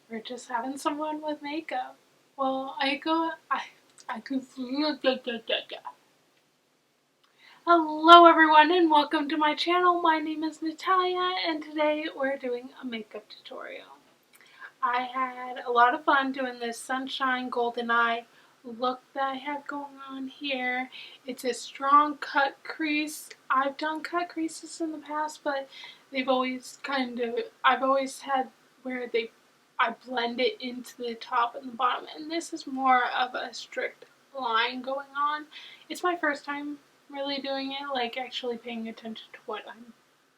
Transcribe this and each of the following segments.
We're just having some fun with makeup. Well, I could. Hello everyone and welcome to my channel. My name is Natalia and today we're doing a makeup tutorial. I had a lot of fun doing this Sunshine Golden Eye look that I have going on here. It's a strong cut crease. I've done cut creases in the past, but I've always had where I blend it into the top and the bottom, and this is more of a strict line going on. It's my first time really doing it, like actually paying attention to what I'm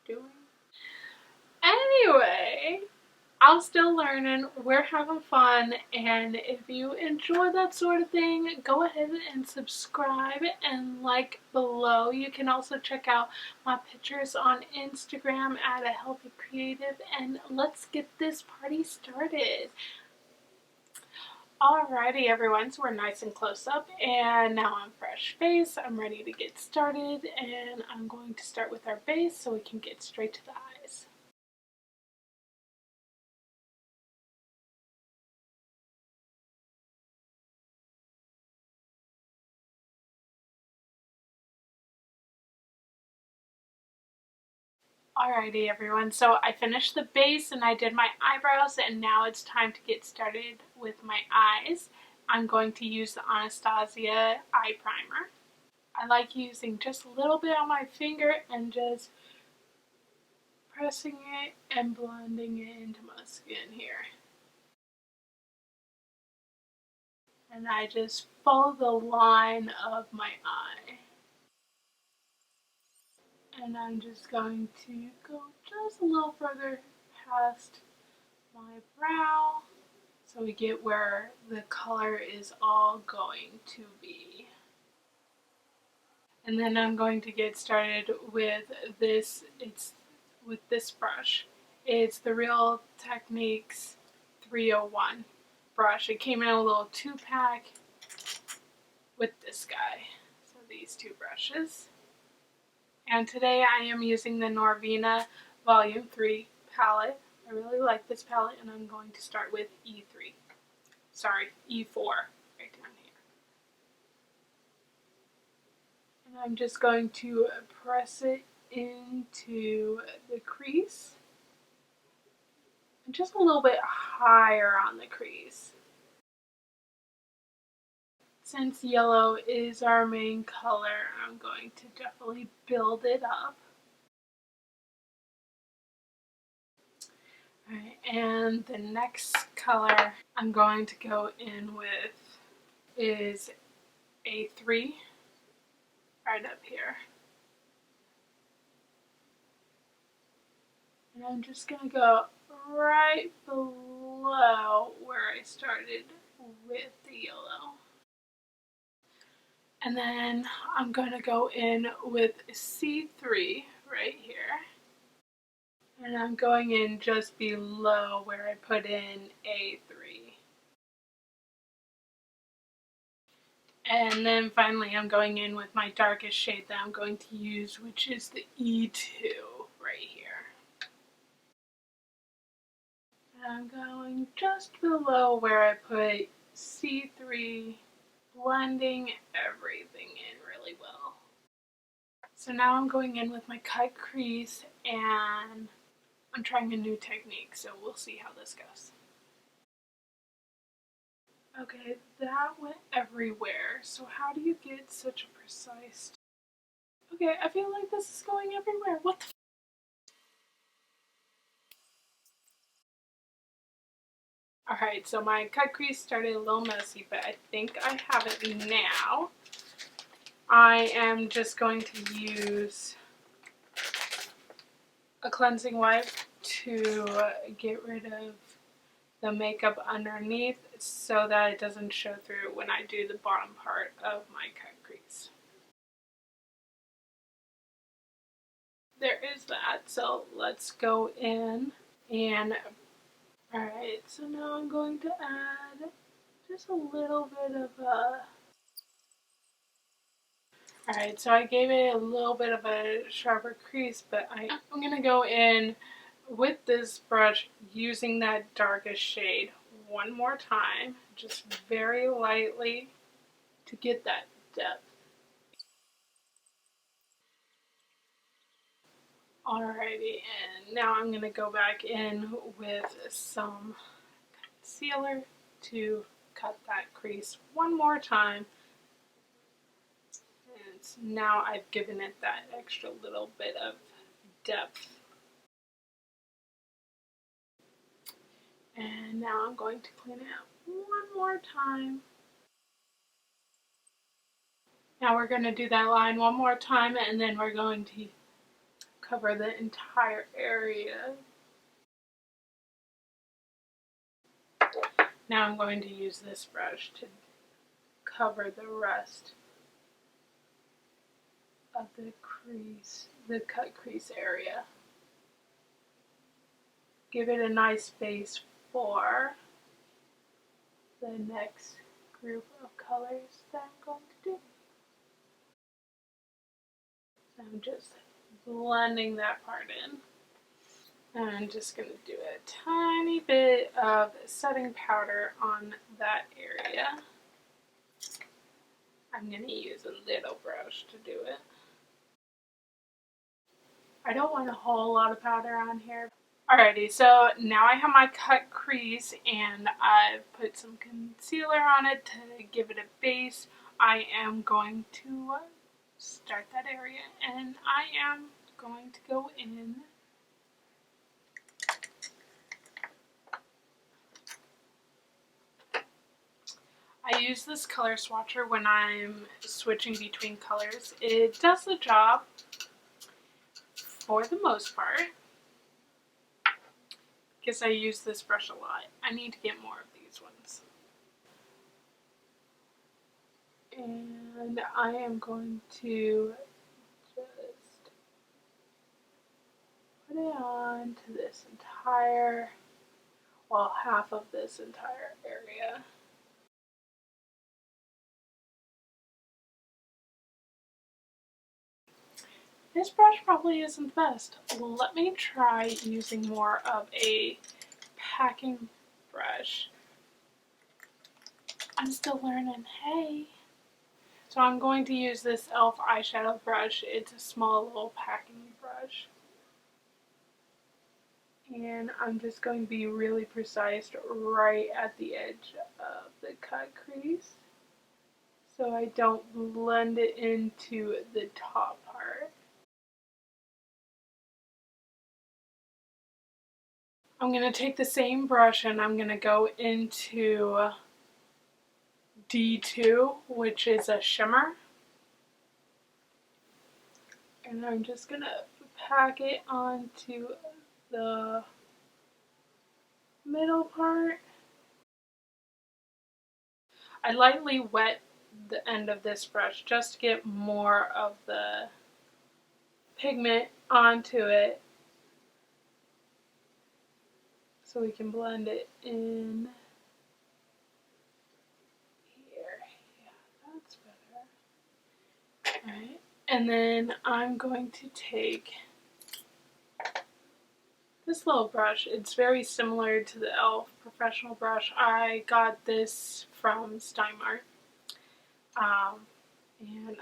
doing. Anyway, I'm still learning, we're having fun, and if you enjoy that sort of thing, go ahead and subscribe and like below. You can also check out my pictures on Instagram at A Healthy Creative, and let's get this party started. Alrighty everyone, so we're nice and close up, and now I'm fresh face. I'm ready to get started, and I'm going to start with our base so we can get straight to the eyes. Alrighty everyone, so I finished the base and I did my eyebrows, and now it's time to get started with my eyes. I'm going to use the Anastasia eye primer. I like using just a little bit on my finger and just pressing it and blending it into my skin here. And I just follow the line of my eye. And I'm just going to go just a little further past my brow so we get where the color is all going to be. And then I'm going to get started with this. It's with this brush. It's the Real Techniques 301 brush. It came in a little 2-pack with this guy. So these two brushes. And today I am using the Norvina Volume 3 palette. I really like this palette, and I'm going to start with E4 right down here. And I'm just going to press it into the crease, and just a little bit higher on the crease. Since yellow is our main color, I'm going to definitely build it up. Alright, and the next color I'm going to go in with is A3 right up here. And I'm just going to go right below where I started with the yellow. And then I'm going to go in with C3 right here. And I'm going in just below where I put in A3. And then finally I'm going in with my darkest shade that I'm going to use, which is the E2 right here. And I'm going just below where I put C3, blending everything in really well. So now I'm going in with my cut crease, and I'm trying a new technique, so we'll see how this goes. Okay, that went everywhere. So how do you get such a precise... Okay, I feel like this is going everywhere. What the Alright, so my cut crease started a little messy, but I think I have it now. I am just going to use a cleansing wipe to get rid of the makeup underneath so that it doesn't show through when I do the bottom part of my cut crease. There is that, so let's go in and alright, so now I'm going to add just a little bit of a... Alright, so I gave it a little bit of a sharper crease, but I'm going to go in with this brush using that darkest shade one more time, just very lightly to get that depth. Alrighty, and now I'm going to go back in with some concealer to cut that crease one more time. And now I've given it that extra little bit of depth. And now I'm going to clean it out one more time. Now we're going to do that line one more time, and then we're going to cover the entire area. Now I'm going to use this brush to cover the rest of the crease, the cut crease area. Give it a nice base for the next group of colors that I'm going to do. So I'm just blending that part in. And I'm just going to do a tiny bit of setting powder on that area. I'm going to use a little brush to do it. I don't want a whole lot of powder on here. Alrighty, so now I have my cut crease and I've put some concealer on it to give it a base. I am going to start that area and I am going to go in I use this color swatcher when I'm switching between colors. It does the job for the most part because I use this brush a lot. I need to get more of these ones. And I am going to just put it on to this entire, well, half of this entire area. This brush probably isn't the best. Let me try using more of a packing brush. I'm still learning, hey. So I'm going to use this e.l.f. eyeshadow brush. It's a small little packing brush. And I'm just going to be really precise right at the edge of the cut crease, so I don't blend it into the top part. I'm going to take the same brush and I'm going to go into D2, which is a shimmer. And I'm just going to pack it onto the middle part. I lightly wet the end of this brush just to get more of the pigment onto it so we can blend it in here. Yeah, that's better. Alright, and then I'm going to take this little brush. It's very similar to the e.l.f. professional brush. I got this from Steinmart. And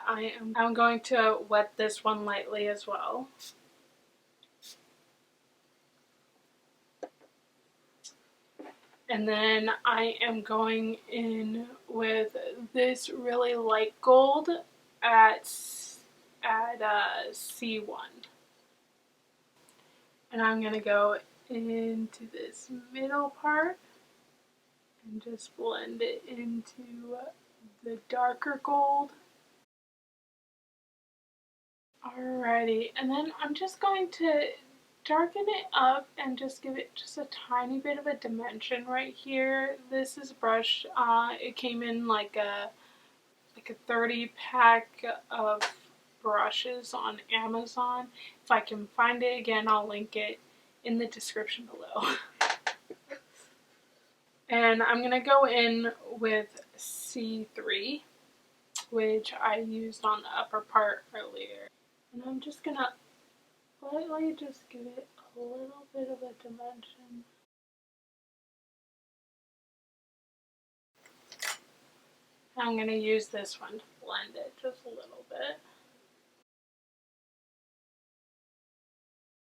I'm going to wet this one lightly as well. And then I am going in with this really light gold at C1. And I'm going to go into this middle part and just blend it into the darker gold. Alrighty, and then I'm just going to darken it up and just give it just a tiny bit of a dimension right here. This is a brush, it came in like a 30 pack of brushes on Amazon. If I can find it again, I'll link it in the description below. And I'm going to go in with C3, which I used on the upper part earlier. And I'm just going to lightly just give it a little bit of a dimension. I'm going to use this one to blend it just a little bit.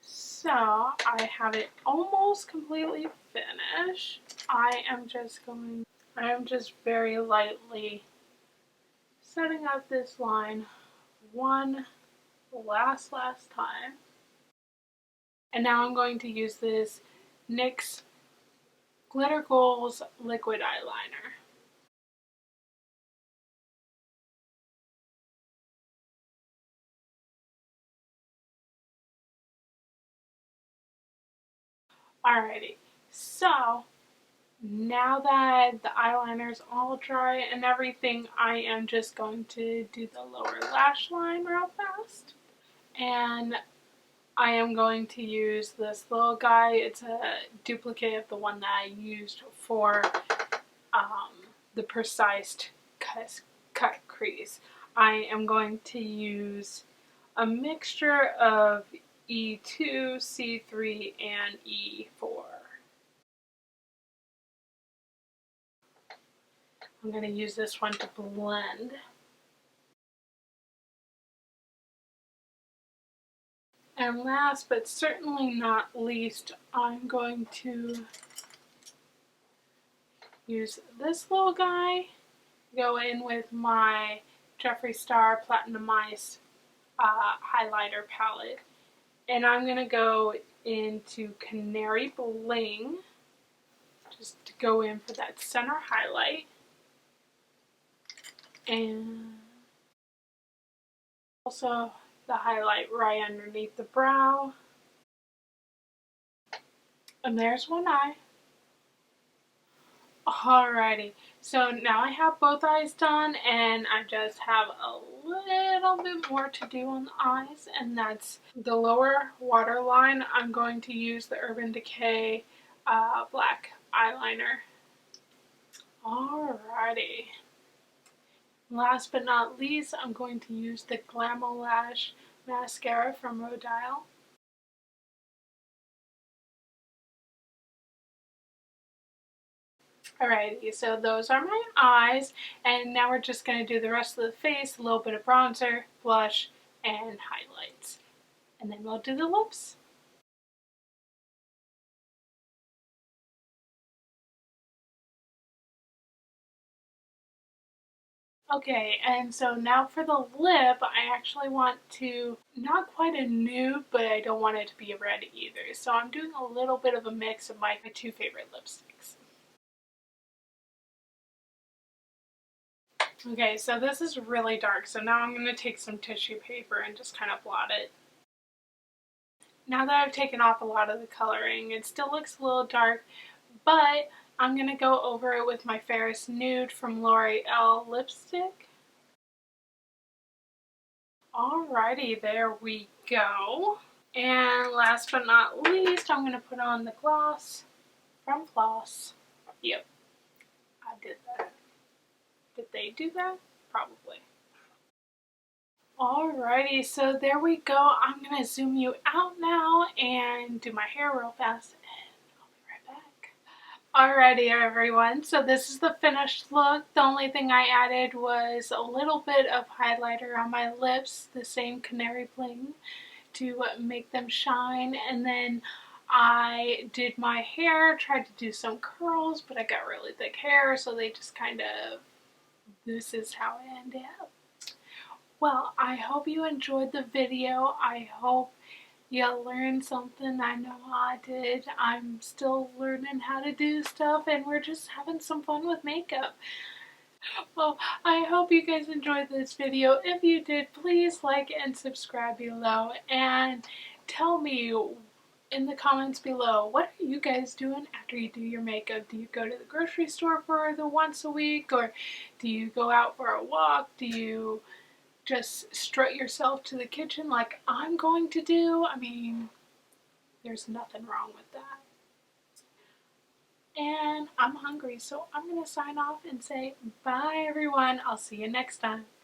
So I have it almost completely finished. I am just very lightly setting up this line one last time. And now I'm going to use this NYX Glitter Goals liquid eyeliner. Alrighty, so now that the eyeliner is all dry and everything, I am just going to do the lower lash line real fast. And I am going to use this little guy. It's a duplicate of the one that I used for the precise cut crease. I am going to use a mixture of E2, C3, and E4. I'm going to use this one to blend. And last but certainly not least, I'm going to use this little guy, go in with my Jeffree Star Platinum Ice highlighter palette. And I'm going to go into Canary Bling, just to go in for that center highlight. And also the highlight right underneath the brow. And there's one eye. Alrighty, so now I have both eyes done and I just have a little bit more to do on the eyes, and that's the lower waterline. I'm going to use the Urban Decay black eyeliner. Alrighty. Last but not least, I'm going to use the Glamolash mascara from Rodile. Alrighty, so those are my eyes, and now we're just going to do the rest of the face, a little bit of bronzer, blush, and highlights. And then we'll do the lips. Okay, and so now for the lip, I actually want to, not quite a nude, but I don't want it to be a red either. So I'm doing a little bit of a mix of my two favorite lipsticks. Okay, so this is really dark, so now I'm going to take some tissue paper and just kind of blot it. Now that I've taken off a lot of the coloring, it still looks a little dark, but I'm going to go over it with my Fairest Nude from L'Oreal lipstick. Alrighty, there we go. And last but not least, I'm going to put on the gloss from Floss. Yep, I did that. Did they do that? Probably. Alrighty, so there we go. I'm going to zoom you out now and do my hair real fast, and I'll be right back. Alrighty everyone, so this is the finished look. The only thing I added was a little bit of highlighter on my lips, the same Canary Bling, to make them shine, and then I did my hair, tried to do some curls, but I got really thick hair, so they just kind of, this is how it ended up. Well, I hope you enjoyed the video. I hope you learned something. I know I did. I'm still learning how to do stuff, and we're just having some fun with makeup. Well, I hope you guys enjoyed this video. If you did, please like and subscribe below, and tell me in the comments below, what are you guys doing after you do your makeup? Do you go to the grocery store for the once a week, or do you go out for a walk? Do you just strut yourself to the kitchen like I'm going to do? I mean, there's nothing wrong with that. And I'm hungry, so I'm going to sign off and say bye everyone. I'll see you next time.